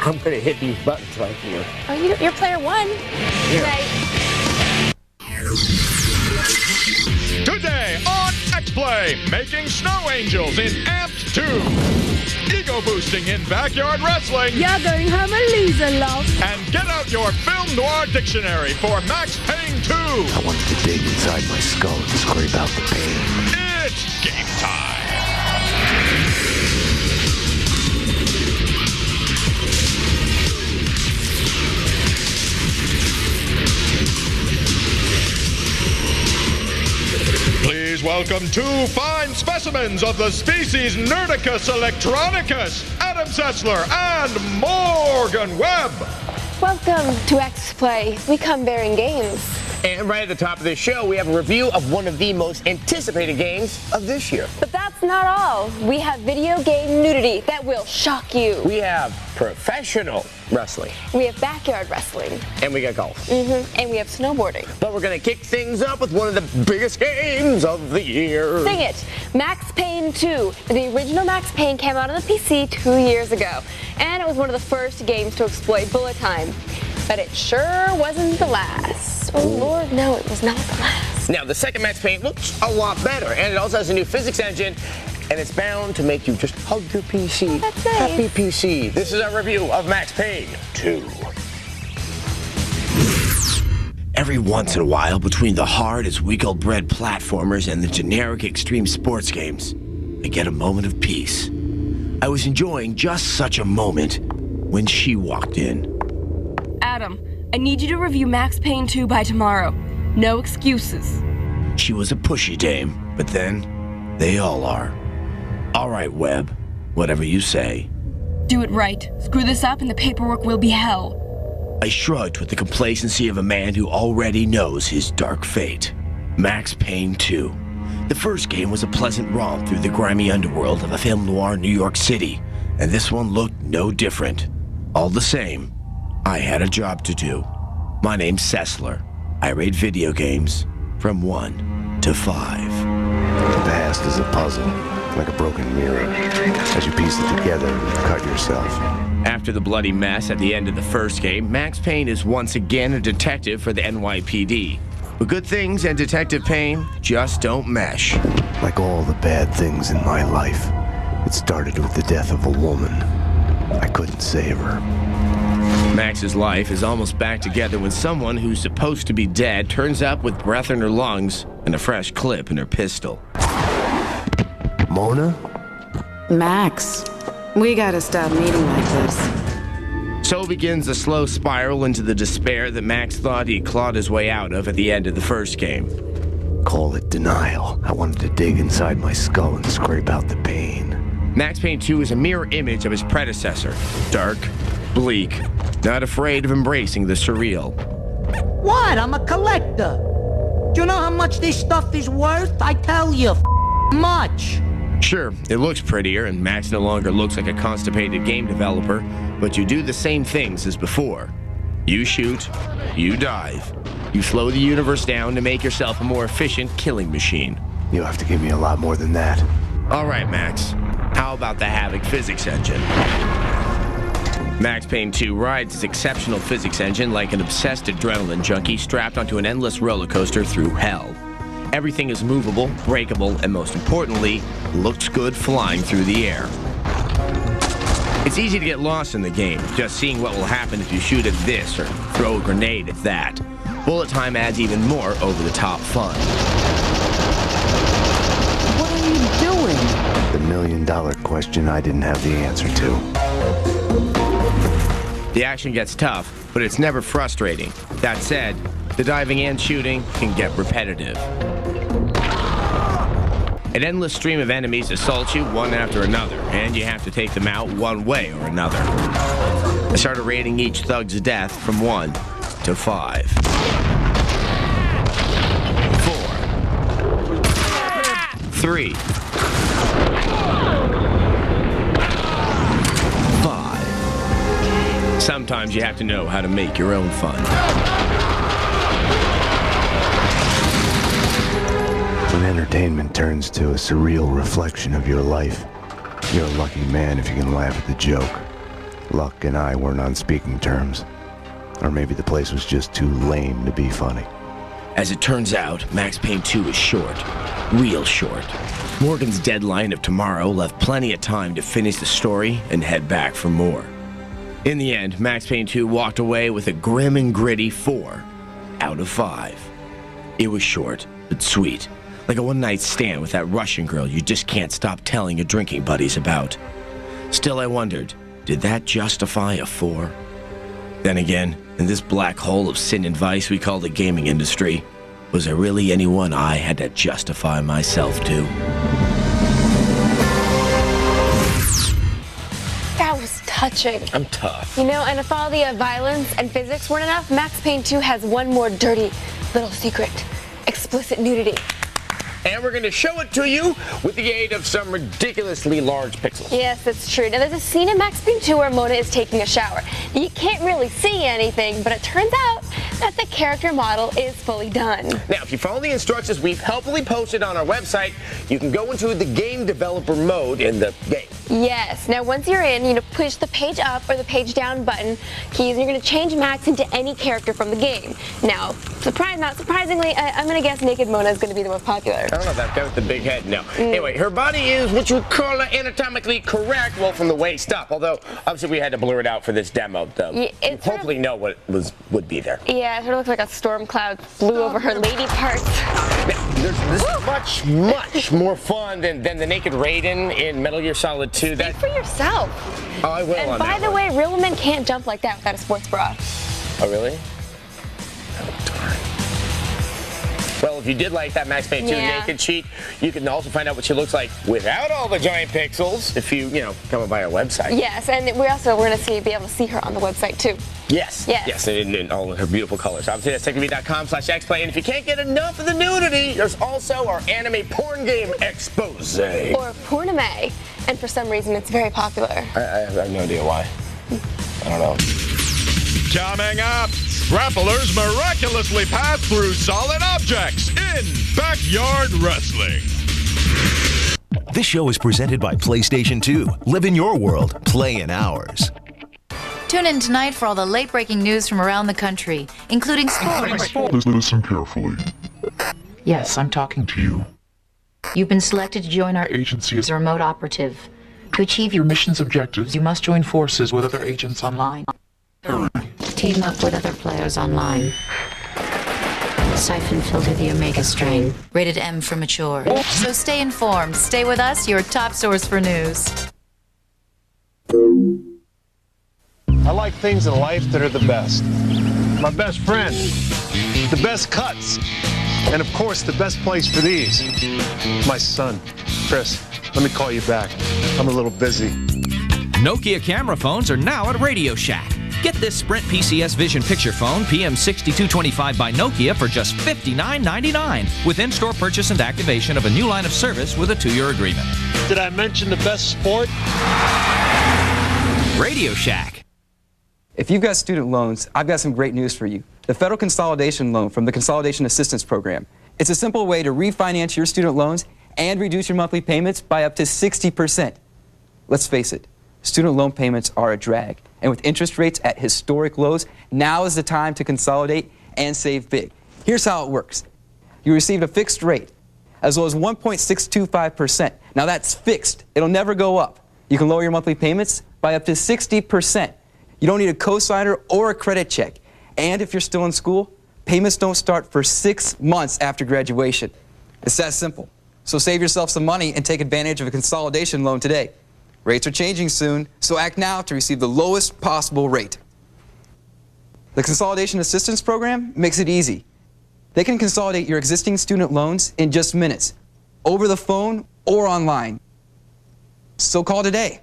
I'm gonna hit these buttons right here. Oh, you're player one. Yeah. Right. Today on X-Play, making snow angels in Amped 2. Ego boosting in backyard wrestling. You're going home a loser, love. And get out your film noir dictionary for Max Payne 2. I wanted to dig inside my skull and scrape out the pain. It's game time. Please welcome two fine specimens of the species Nerdicus electronicus, Adam Setzler and Morgan Webb. Welcome to X-Play. We come bearing games. And right at the top of this show, we have a review of one of the most anticipated games of this year. But that's not all. We have video game nudity that will shock you. We have professional wrestling. We have backyard wrestling. And we got golf. And we have snowboarding. But we're gonna kick things up with one of the biggest games of the year. Sing it. Max Payne 2. The original Max Payne came out on the PC 2 years ago. And it was one of the first games to exploit bullet time. But it sure wasn't the last. Oh, Lord, no, it was not the last. Now, the second Max Payne looks a lot better, and it also has a new physics engine, and it's bound to make you just hug your PC. That's nice. Happy PC. This is our review of Max Payne 2. Every once in a while, between the hard as week-old bread platformers and the generic extreme sports games, I get a moment of peace. I was enjoying just such a moment when she walked in. Adam, I need you to review Max Payne 2 by tomorrow. No excuses. She was a pushy dame, but then they all are. All right, Webb, whatever you say. Do it right. Screw this up and the paperwork will be hell. I shrugged with the complacency of a man who already knows his dark fate. Max Payne 2. The first game was a pleasant romp through the grimy underworld of a film noir New York City, and this one looked no different. All the same, I had a job to do. My name's Setzler. I rate video games from 1 to 5. The past is a puzzle, like a broken mirror. As you piece it together, you cut yourself. After the bloody mess at the end of the first game, Max Payne is once again a detective for the NYPD. But good things and Detective Payne just don't mesh. Like all the bad things in my life, it started with the death of a woman. I couldn't save her. Max's life is almost back together when someone who's supposed to be dead turns up with breath in her lungs and a fresh clip in her pistol. Mona? Max, we gotta stop meeting like this. So begins a slow spiral into the despair that Max thought he'd clawed his way out of at the end of the first game. Call it denial. I wanted to dig inside my skull and scrape out the pain. Max Payne 2 is a mirror image of his predecessor. Dark, bleak, not afraid of embracing the surreal. What? I'm a collector. Do you know how much this stuff is worth? I tell you, much. Sure, it looks prettier, and Max no longer looks like a constipated game developer, but you do the same things as before. You shoot, you dive, you slow the universe down to make yourself a more efficient killing machine. You'll have to give me a lot more than that. All right, Max, how about the Havoc physics engine? Max Payne 2 rides his exceptional physics engine like an obsessed adrenaline junkie strapped onto an endless roller coaster through hell. Everything is movable, breakable, and most importantly, looks good flying through the air. It's easy to get lost in the game, just seeing what will happen if you shoot at this or throw a grenade at that. Bullet time adds even more over-the-top fun. What are you doing? The million-dollar question I didn't have the answer to. The action gets tough, but it's never frustrating. That said, the diving and shooting can get repetitive. An endless stream of enemies assault you one after another, and you have to take them out one way or another. I started rating each thug's death from 1 to 5. 4. 3. 5. Sometimes you have to know how to make your own fun. When entertainment turns to a surreal reflection of your life, you're a lucky man if you can laugh at the joke. Luck and I weren't on speaking terms. Or maybe the place was just too lame to be funny. As it turns out, Max Payne 2 is short. Real short. Morgan's deadline of tomorrow left plenty of time to finish the story and head back for more. In the end, Max Payne 2 walked away with a grim and gritty 4 out of 5. It was short, but sweet. Like a one-night stand with that Russian girl you just can't stop telling your drinking buddies about. Still, I wondered, did that justify a 4? Then again, in this black hole of sin and vice we call the gaming industry, was there really anyone I had to justify myself to? That was touching. I'm tough. You know, and if all the violence and physics weren't enough, Max Payne 2 has one more dirty little secret. Explicit nudity. And we're going to show it to you with the aid of some ridiculously large pixels. Yes, it's true. Now, there's a scene in Max Payne 2 where Mona is taking a shower. You can't really see anything, but it turns out that the character model is fully done. Now, if you follow the instructions we've helpfully posted on our website, you can go into the game developer mode in the game. Yes. Now, once you're in, you push the page up or the page down button keys, and you're going to change Max into any character from the game. Now, not surprisingly, I'm going to guess Naked Mona is going to be the most popular. I don't know, that guy with the big head, no. Anyway, her body is what you would call anatomically correct, well, from the waist up. Although, obviously, we had to blur it out for this demo, though. Yeah, you hopefully know what would be there. Yeah, it sort of looks like a storm cloud flew over her lady parts. Now, this is much more fun than the naked Raiden in Metal Gear Solid 2. Speak for yourself. Oh, I will. And by the way, real women can't jump like that without a sports bra. Oh, really? Oh, darn. Well, if you did like that Max Payne 2 naked cheat, you can also find out what she looks like without all the giant pixels if you come by our website. Yes, and we're going to be able to see her on the website, too. Yes, in all of her beautiful colors. Obviously, that's TechTV.com/XPlay. And if you can't get enough of the nudity, there's also our anime porn game expose. Or Porname. And for some reason, it's very popular. I have no idea why. I don't know. Coming up, grapplers miraculously pass through solid objects in Backyard Wrestling. This show is presented by PlayStation 2. Live in your world, play in ours. Tune in tonight for all the late-breaking news from around the country, including sports. Listen carefully. Yes, I'm talking to you. You've been selected to join our agency as a remote operative. To achieve your mission's objectives, you must join forces with other agents online. Team up with other players online. Siphon filter the Omega strain. Rated M for mature. So stay informed. Stay with us, your top source for news. I like things in life that are the best. My best friend, the best cuts, and of course the best place for these. My son, Chris, let me call you back. I'm a little busy. Nokia camera phones are now at Radio Shack. Get this Sprint PCS Vision Picture Phone PM6225 by Nokia for just $59.99 with in-store purchase and activation of a new line of service with a 2-year agreement. Did I mention the best sport? Radio Shack. If you've got student loans, I've got some great news for you. The Federal Consolidation Loan from the Consolidation Assistance Program. It's a simple way to refinance your student loans and reduce your monthly payments by up to 60%. Let's face it, student loan payments are a drag. And with interest rates at historic lows, now is the time to consolidate and save big. Here's how it works. You receive a fixed rate, as low as 1.625%. Now that's fixed. It'll never go up. You can lower your monthly payments by up to 60%. You don't need a cosigner or a credit check. And if you're still in school, payments don't start for 6 months after graduation. It's that simple. So save yourself some money and take advantage of a consolidation loan today. Rates are changing soon, so act now to receive the lowest possible rate. The Consolidation Assistance Program makes it easy. They can consolidate your existing student loans in just minutes, over the phone or online. So call today.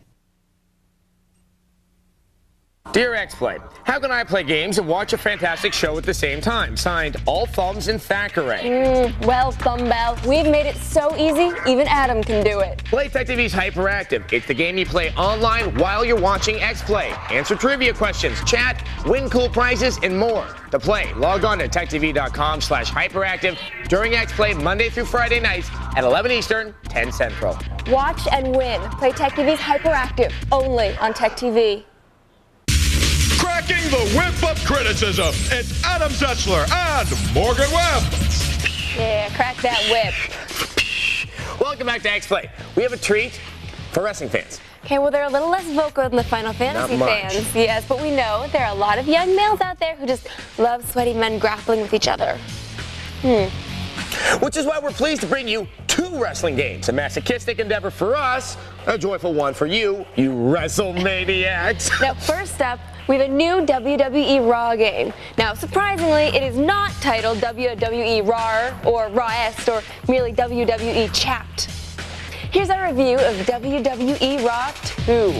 Dear X-Play, how can I play games and watch a fantastic show at the same time? Signed, All Thumbs and Thackeray. Well, Thumbell, we've made it so easy, even Adam can do it. Play Tech TV's Hyperactive. It's the game you play online while you're watching X-Play. Answer trivia questions, chat, win cool prizes, and more. To play, log on to techtv.com/hyperactive during X-Play Monday through Friday nights at 11 Eastern, 10 Central. Watch and win. Play Tech TV's Hyperactive, only on Tech TV. the whip of criticism, it's Adam Setzler and Morgan Webb. Yeah, crack that whip. Welcome back to X-Play. We have a treat for wrestling fans. Okay, well, they're a little less vocal than the Final Fantasy fans. Yes, but we know there are a lot of young males out there who just love sweaty men grappling with each other. Which is why we're pleased to bring you 2 wrestling games. A masochistic endeavor for us, a joyful one for you WrestleManiacs. Now, first up, we have a new WWE Raw game. Now, surprisingly, it is not titled WWE Raw or Rawest or merely WWE Chapped. Here's our review of WWE Raw 2.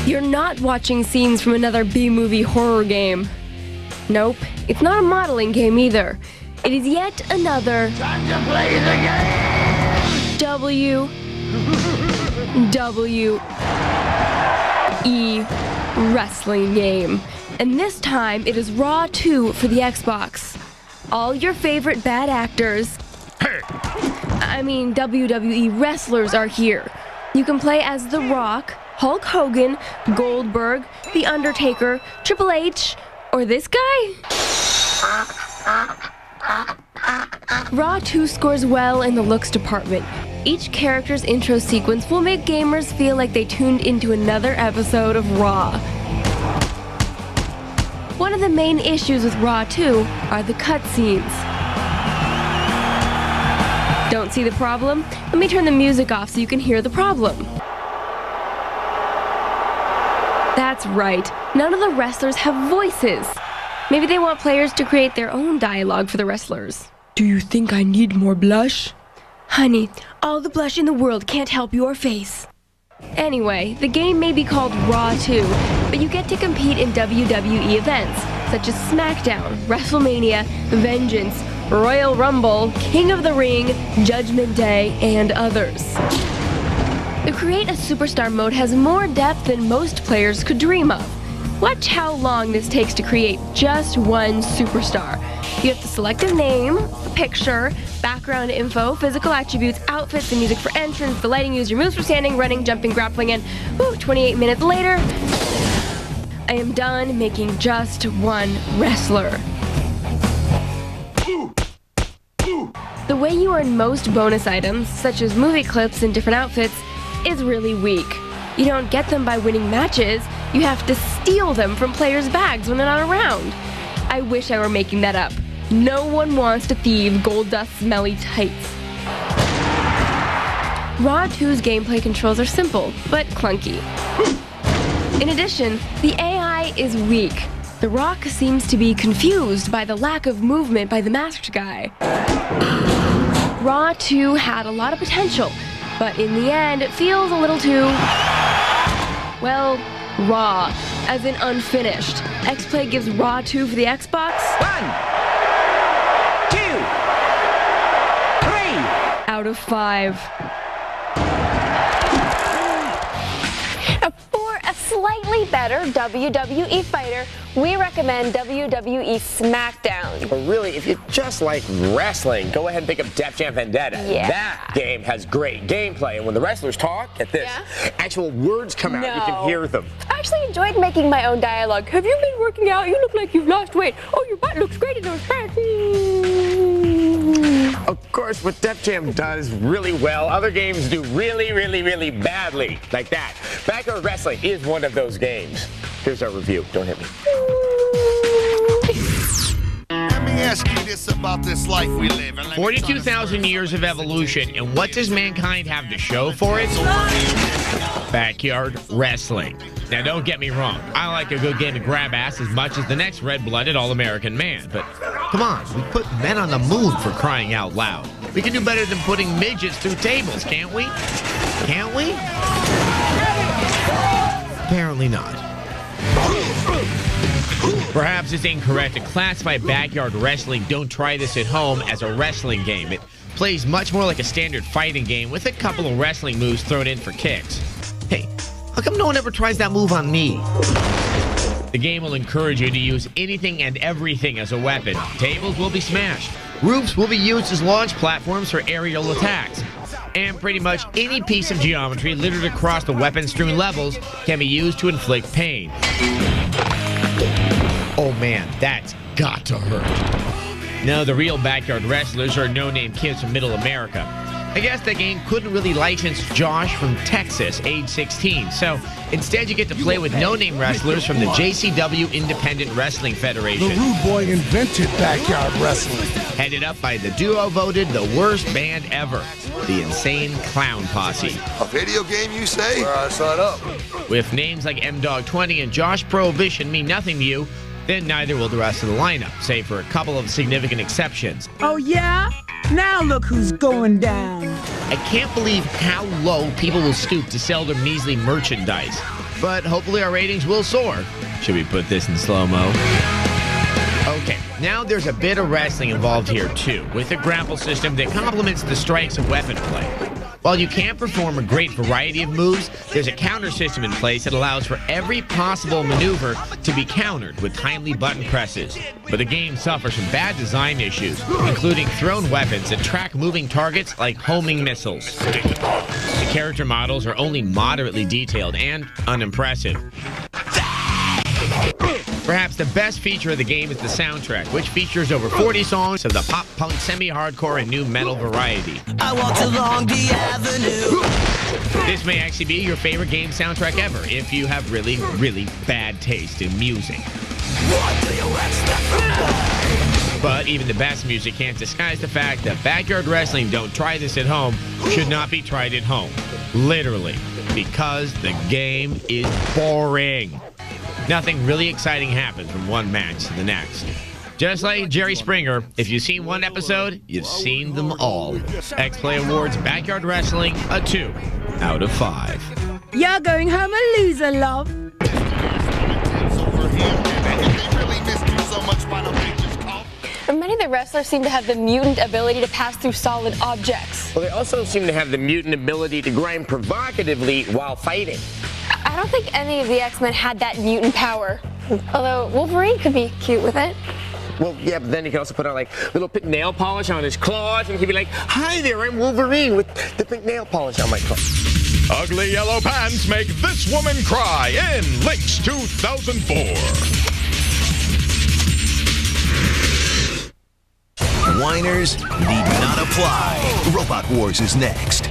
You're not watching scenes from another B-movie horror game. Nope, it's not a modeling game either. It is yet another Time to play the game! WWE wrestling game. And this time it is Raw 2 for the Xbox. All your favorite bad actors, WWE wrestlers are here. You can play as The Rock, Hulk Hogan, Goldberg, The Undertaker, Triple H, or this guy? Raw 2 scores well in the looks department. Each character's intro sequence will make gamers feel like they tuned into another episode of Raw. One of the main issues with Raw 2 are the cutscenes. Don't see the problem? Let me turn the music off so you can hear the problem. That's right, none of the wrestlers have voices. Maybe they want players to create their own dialogue for the wrestlers. Do you think I need more blush? Honey, all the blush in the world can't help your face. Anyway, the game may be called Raw 2, but you get to compete in WWE events, such as SmackDown, WrestleMania, Vengeance, Royal Rumble, King of the Ring, Judgment Day, and others. The Create a Superstar mode has more depth than most players could dream of. Watch how long this takes to create just one superstar. You have to select a name, a picture, background info, physical attributes, outfits, the music for entrance, the lighting used, your moves for standing, running, jumping, grappling, and 28 minutes later, I am done making just one wrestler. The way you earn most bonus items, such as movie clips and different outfits, is really weak. You don't get them by winning matches, you have to steal them from players' bags when they're not around. I wish I were making that up. No one wants to thieve gold dust smelly tights. Raw 2's gameplay controls are simple, but clunky. In addition, the AI is weak. The Rock seems to be confused by the lack of movement by the masked guy. Raw 2 had a lot of potential, but in the end, it feels a little too, well, raw, as in unfinished. X-Play gives Raw 2 for the Xbox 1, 2, 3 out of 5. For a slightly better WWE fighter, we recommend WWE SmackDown. But really, if you just like wrestling, go ahead and pick up Def Jam Vendetta. Yeah. That game has great gameplay, and when the wrestlers talk, get this, actual words come out, you can hear them. I actually enjoyed making my own dialogue. Have you been working out? You look like you've lost weight. Oh, your butt looks great in those pants. Of course, what Def Jam does really well, other games do really, really, really badly. Like that. Backyard Wrestling is one of those games. Here's our review. Don't hit me. Let me ask you this about this life we live in. 42,000 years of evolution, and what does mankind have to show for it? Backyard Wrestling. Now, don't get me wrong. I like a good game of grab ass as much as the next red-blooded all-American man. But come on, we put men on the moon for crying out loud. We can do better than putting midgets through tables, can't we? Can't we? Apparently not. Perhaps it's incorrect to classify Backyard Wrestling Don't Try This at Home as a wrestling game. It plays much more like a standard fighting game with a couple of wrestling moves thrown in for kicks. Hey, how come no one ever tries that move on me? The game will encourage you to use anything and everything as a weapon. Tables will be smashed. Roofs will be used as launch platforms for aerial attacks. and pretty much any piece of geometry littered across the weapon-strewn levels can be used to inflict pain. Oh man, that's got to hurt. No, the real backyard wrestlers are no-name kids from Middle America. I guess the game couldn't really license Josh from Texas, age 16, so instead you get to play with no-name wrestlers from the JCW Independent Wrestling Federation. The Rude Boy invented backyard wrestling. Headed up by the duo voted the worst band ever, the Insane Clown Posse. A video game, you say? Where I sign up. With names like M-Dog20 and Josh Prohibition mean nothing to you, then neither will the rest of the lineup, save for a couple of significant exceptions. Oh, yeah? Now look who's going down. I can't believe how low people will stoop to sell their measly merchandise. But hopefully our ratings will soar. Should we put this in slow-mo? Okay, now there's a bit of wrestling involved here too, with a grapple system that complements the strikes of weapon play. While you can't perform a great variety of moves, there's a counter system in place that allows for every possible maneuver to be countered with timely button presses. But the game suffers from bad design issues, including thrown weapons that track moving targets like homing missiles. The character models are only moderately detailed and unimpressive. Perhaps the best feature of the game is the soundtrack, which features over 40 songs of the pop, punk, semi-hardcore, and new metal variety. I walked along the avenue. This may actually be your favorite game soundtrack ever, if you have really, really bad taste in music. But even the best music can't disguise the fact that backyard wrestling Don't Try This at Home should not be tried at home. Literally. Because the game is boring. Nothing really exciting happens from one match to the next. Just like Jerry Springer, if you've seen one episode, you've seen them all. X-Play Awards Backyard Wrestling, a 2 out of 5. You're going home a loser, love. Many of the wrestlers seem to have the mutant ability to pass through solid objects. Well, they also seem to have the mutant ability to grind provocatively while fighting. I don't think any of the X-Men had that mutant power. Although Wolverine could be cute with it. Well, yeah, but then he can also put on, like, little pink nail polish on his claws, and he'd be like, "Hi there, I'm Wolverine with the pink nail polish on my claws." Ugly yellow pants make this woman cry in Lynx 2004. Whiners need not apply. Robot Wars is next.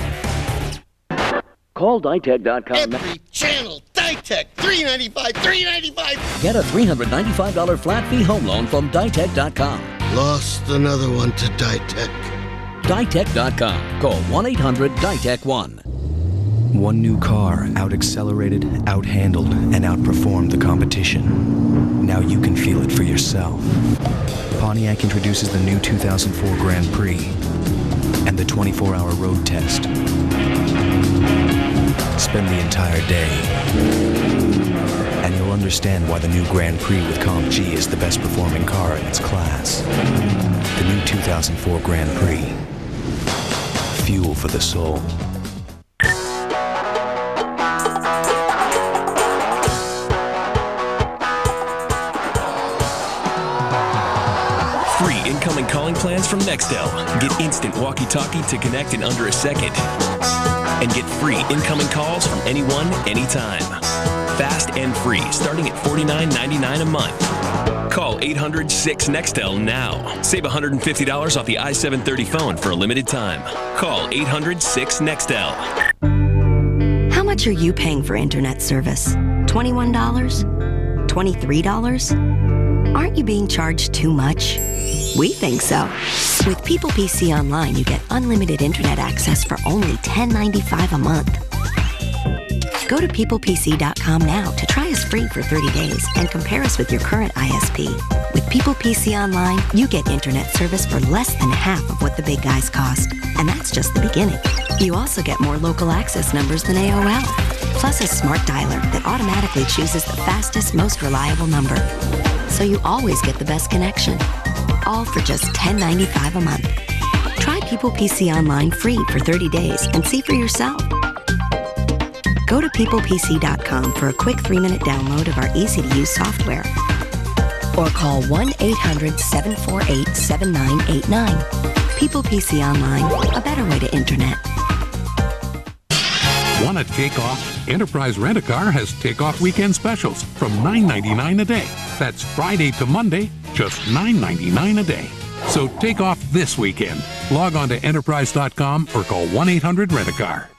Call Ditech.com. Every channel, Ditech, $395. Get a $395 flat fee home loan from Ditech.com. Lost another one to Ditech. Ditech.com. Call 1-800-DITECH-1. One new car out-accelerated, out-handled, and outperformed the competition. Now you can feel it for yourself. Pontiac introduces the new 2004 Grand Prix and the 24-hour road test. Spend the entire day, and you'll understand why the new Grand Prix with Comp G is the best performing car in its class. The new 2004 Grand Prix. Fuel for the soul. Free incoming calling plans from Nextel. Get instant walkie-talkie to connect in under a second. And get free incoming calls from anyone, anytime. Fast and free, starting at $49.99 a month. Call 800-6-NEXTEL now. Save $150 off the i730 phone for a limited time. Call 800-6-NEXTEL. How much are you paying for internet service? $21? $23? Aren't you being charged too much? We think so. With People PC Online, you get unlimited internet access for only $10.95 a month. Go to peoplepc.com now to try us free for 30 days and compare us with your current ISP. With People PC Online, you get internet service for less than half of what the big guys cost. And that's just the beginning. You also get more local access numbers than AOL, plus a smart dialer that automatically chooses the fastest, most reliable number. So you always get the best connection. All for just $10.95 a month. Try People PC Online free for 30 days and see for yourself. Go to peoplepc.com for a quick 3-minute download of our easy-to-use software. Or call 1-800-748-7989. People PC Online, a better way to internet. at Takeoff, Enterprise Rent-A-Car has Takeoff weekend specials from $9.99 a day. That's Friday to Monday, just $9.99 a day. So take off this weekend. Log on to enterprise.com or call 1-800-RENT-A-CAR.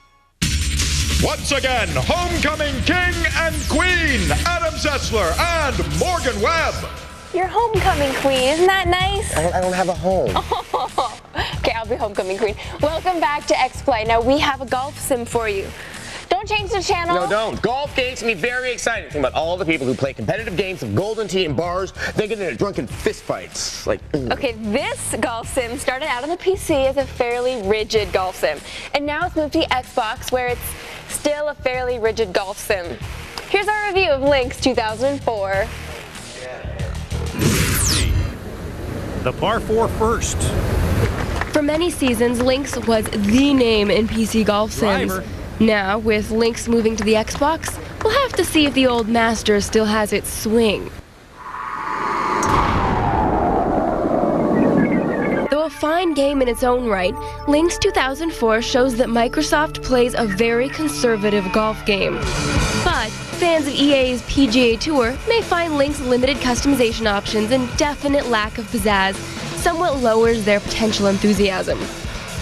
Once again, homecoming king and queen, Adam Setzler and Morgan Webb. You're homecoming queen, isn't that nice? I don't have a home. Okay, I'll be homecoming queen. Welcome back to X-Play. Now we have a golf sim for you. Don't change the channel. No, don't. Golf games can be very exciting. Think about all the people who play competitive games of golden tee and bars, then get into drunken fistfights. Okay, this golf sim started out on the PC as a fairly rigid golf sim, and now it's moved to the Xbox where it's still a fairly rigid golf sim. Here's our review of Lynx 2004. The par 4 first. For many seasons, Lynx was the name in PC golf sims. Now, with Lynx moving to the Xbox, we'll have to see if the old master still has its swing. Though a fine game in its own right, Lynx 2004 shows that Microsoft plays a very conservative golf game. But fans of EA's PGA Tour may find Lynx's limited customization options and definite lack of pizzazz somewhat lowers their potential enthusiasm,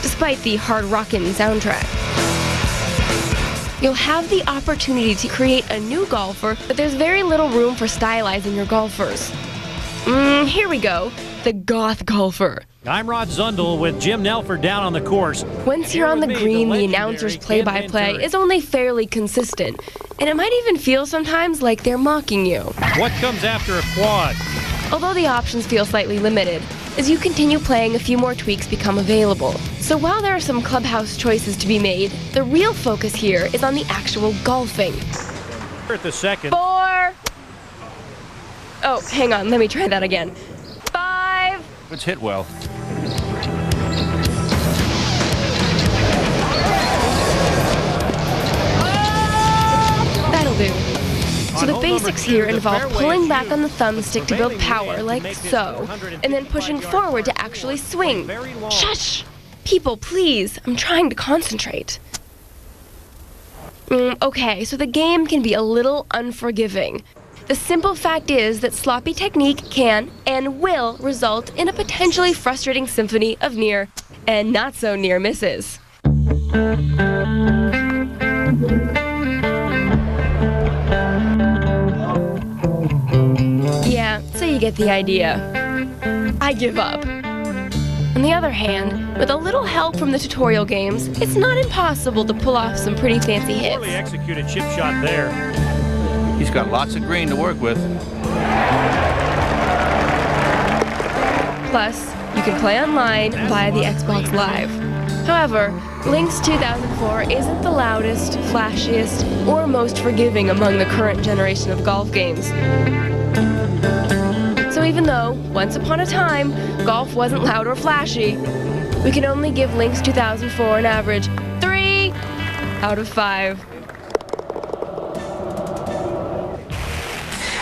despite the hard-rockin' soundtrack. You'll have the opportunity to create a new golfer, but there's very little room for stylizing your golfers. Here we go, the goth golfer. I'm Rod Zundel with Jim Nelford down on the course. Once you're on the green, the announcer's play-by-play is only fairly consistent, and it might even feel sometimes like they're mocking you. What comes after a quad? Although the options feel slightly limited, as you continue playing, a few more tweaks become available. So while there are some clubhouse choices to be made, the real focus here is on the actual golfing. At the second. 4. Oh, hang on, let me try that again. 5. It's hit well. That'll do. So the basics here involve pulling back on the thumbstick to build power, like so, and then pushing forward to actually swing. Shush! People, please, I'm trying to concentrate. Okay, so the game can be a little unforgiving. The simple fact is that sloppy technique can and will result in a potentially frustrating symphony of near and not so near misses. Yeah, so you get the idea. I give up. On the other hand, with a little help from the tutorial games, it's not impossible to pull off some pretty fancy hits. Poorly executed chip shot there. He's got lots of green to work with. Plus, you can play online via the Xbox Live. However, Lynx 2004 isn't the loudest, flashiest, or most forgiving among the current generation of golf games. So even though, once upon a time, golf wasn't loud or flashy, we can only give Lynx 2004 an average 3 out of 5.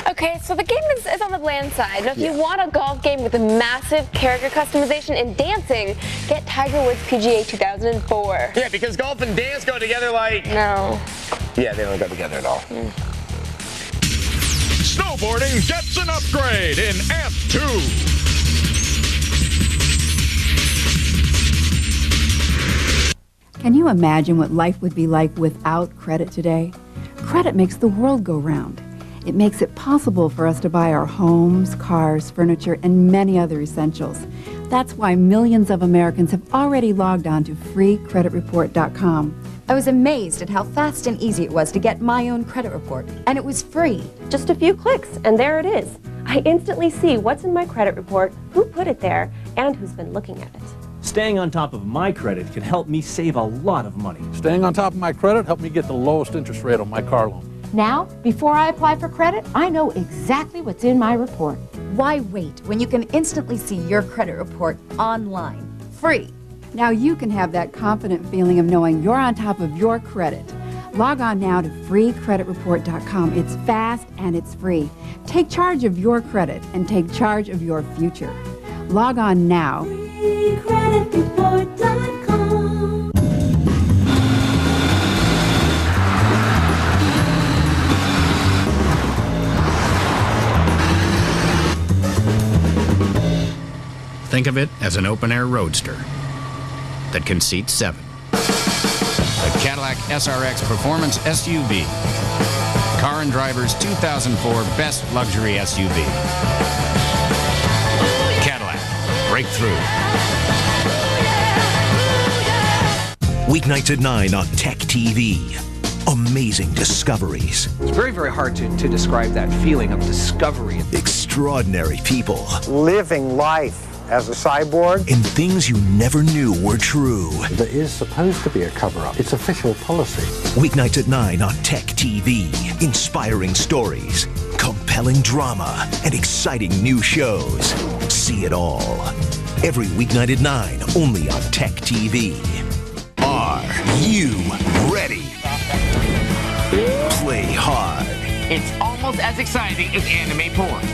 Okay, so the game is on the bland side. Now, if you want a golf game with a massive character customization and dancing, get Tiger Woods PGA 2004. Yeah, because golf and dance go together like... No. Yeah, they don't go together at all. Snowboarding gets an upgrade in Amp 2. Can you imagine what life would be like without credit today? Credit makes the world go round. It makes it possible for us to buy our homes, cars, furniture, and many other essentials. That's why millions of Americans have already logged on to freecreditreport.com. I was amazed at how fast and easy it was to get my own credit report, and it was free. Just a few clicks, and there it is. I instantly see what's in my credit report, who put it there, and who's been looking at it. Staying on top of my credit can help me save a lot of money. Staying on top of my credit helped me get the lowest interest rate on my car loan. Now, before I apply for credit, I know exactly what's in my report. Why wait when you can instantly see your credit report online, free? Now you can have that confident feeling of knowing you're on top of your credit. Log on now to freecreditreport.com. It's fast and it's free. Take charge of your credit and take charge of your future. Log on now. freecreditreport.com. think of it as an open-air roadster that can seat 7. The Cadillac SRX Performance SUV. Car and Driver's 2004 Best Luxury SUV. Cadillac. Breakthrough. Weeknights at 9 on Tech TV. Amazing discoveries. It's very, very hard to describe that feeling of discovery. Extraordinary people. Living life as a cyborg. And things you never knew were true. There is supposed to be a cover-up. It's official policy. Weeknights at 9 on Tech TV. Inspiring stories, compelling drama, and exciting new shows. See it all. Every weeknight at 9, only on Tech TV. Are you ready? Play hard. It's almost as exciting as anime porn.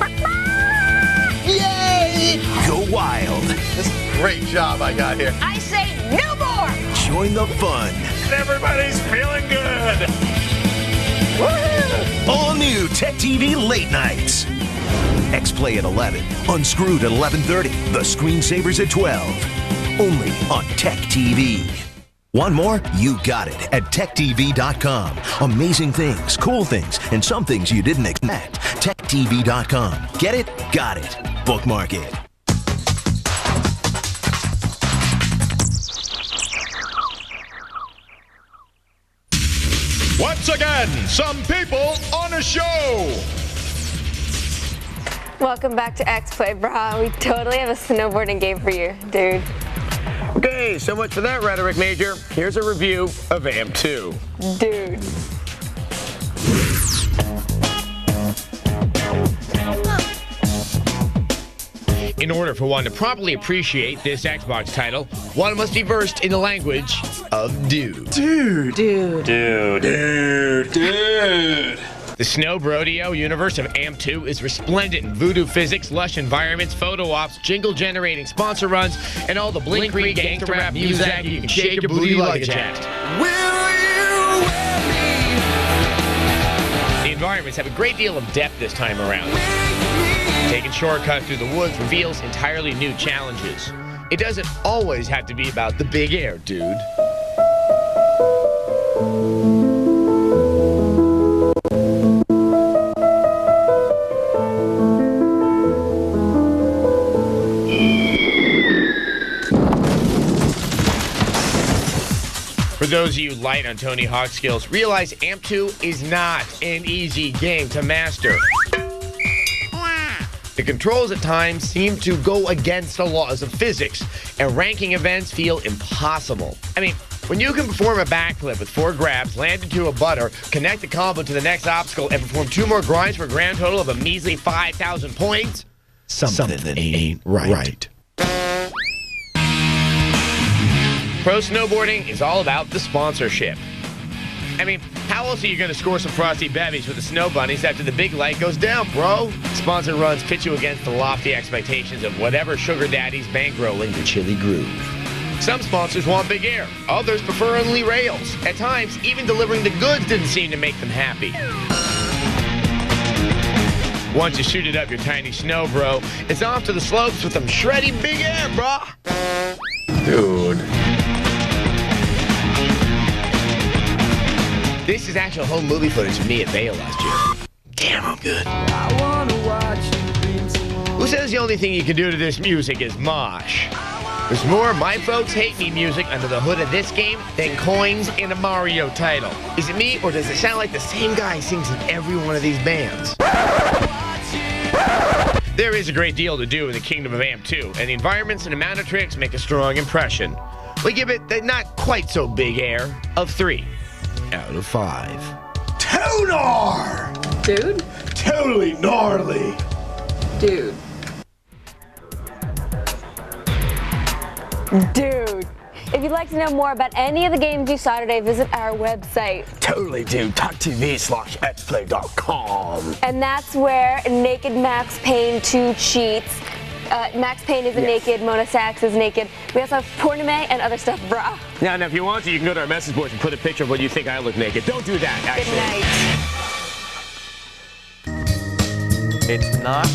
Yay! Go wild. This is a great job I got here. I say no more! Join the fun. Everybody's feeling good. Woo! All new Tech TV late nights. X-Play at 11. Unscrewed at 11:30. The Screensavers at 12. Only on Tech TV. Want more? You got it at techtv.com. Amazing things, cool things, and some things you didn't expect. techtv.com. Get it? Got it. Bookmark it. Once again, some people on a show. Welcome back to X-Play, brah. We totally have a snowboarding game for you, dude. Okay, so much for that rhetoric, Major. Here's a review of AM2. Dude. In order for one to properly appreciate this Xbox title, one must be versed in the language of dude. Dude. The Snow Brodeo universe of AM2 is resplendent in voodoo physics, lush environments, photo ops, jingle-generating sponsor runs, and all the blink-free gangster rap music you can shake your booty luggage at. The environments have a great deal of depth this time around. Taking shortcuts through the woods reveals entirely new challenges. It doesn't always have to be about the big air, dude. For those of you light on Tony Hawk's skills, realize AMP2 is not an easy game to master. The controls at times seem to go against the laws of physics, and ranking events feel impossible. I mean, when you can perform a backflip with 4 grabs, land into a butter, connect the combo to the next obstacle, and perform 2 more grinds for a grand total of a measly 5,000 points, something ain't right. Pro snowboarding is all about the sponsorship. I mean, how else are you going to score some frosty bevies with the snow bunnies after the big light goes down, bro? Sponsor runs pit you against the lofty expectations of whatever sugar daddy's bankrolling the chilly groove. Some sponsors want big air. Others prefer only rails. At times, even delivering the goods didn't seem to make them happy. Once you suited up your tiny snow, bro, it's off to the slopes with some shreddy big air, bro. Dude. This is actual home movie footage of me at Vail last year. Damn, I'm good. Who says the only thing you can do to this music is mosh? There's more My Folks Hate Me music under the hood of this game than coins in a Mario title. Is it me, or does it sound like the same guy sings in every one of these bands? There is a great deal to do in the kingdom of AM2, and the environments and amount of tricks make a strong impression. We give it the not quite so big air of 3 out of 5. Tonar! Dude? Totally gnarly. Dude. Dude. If you'd like to know more about any of the games you saw today, visit our website. Totally, dude. TV.com. And that's where Naked Max Payne 2 cheats. Max Payne is naked, Mona Sachs is naked. We also have Porname and other stuff, brah. Now, if you want to, you can go to our message boards and put a picture of what you think I look naked. Don't do that, actually. Good night. It's not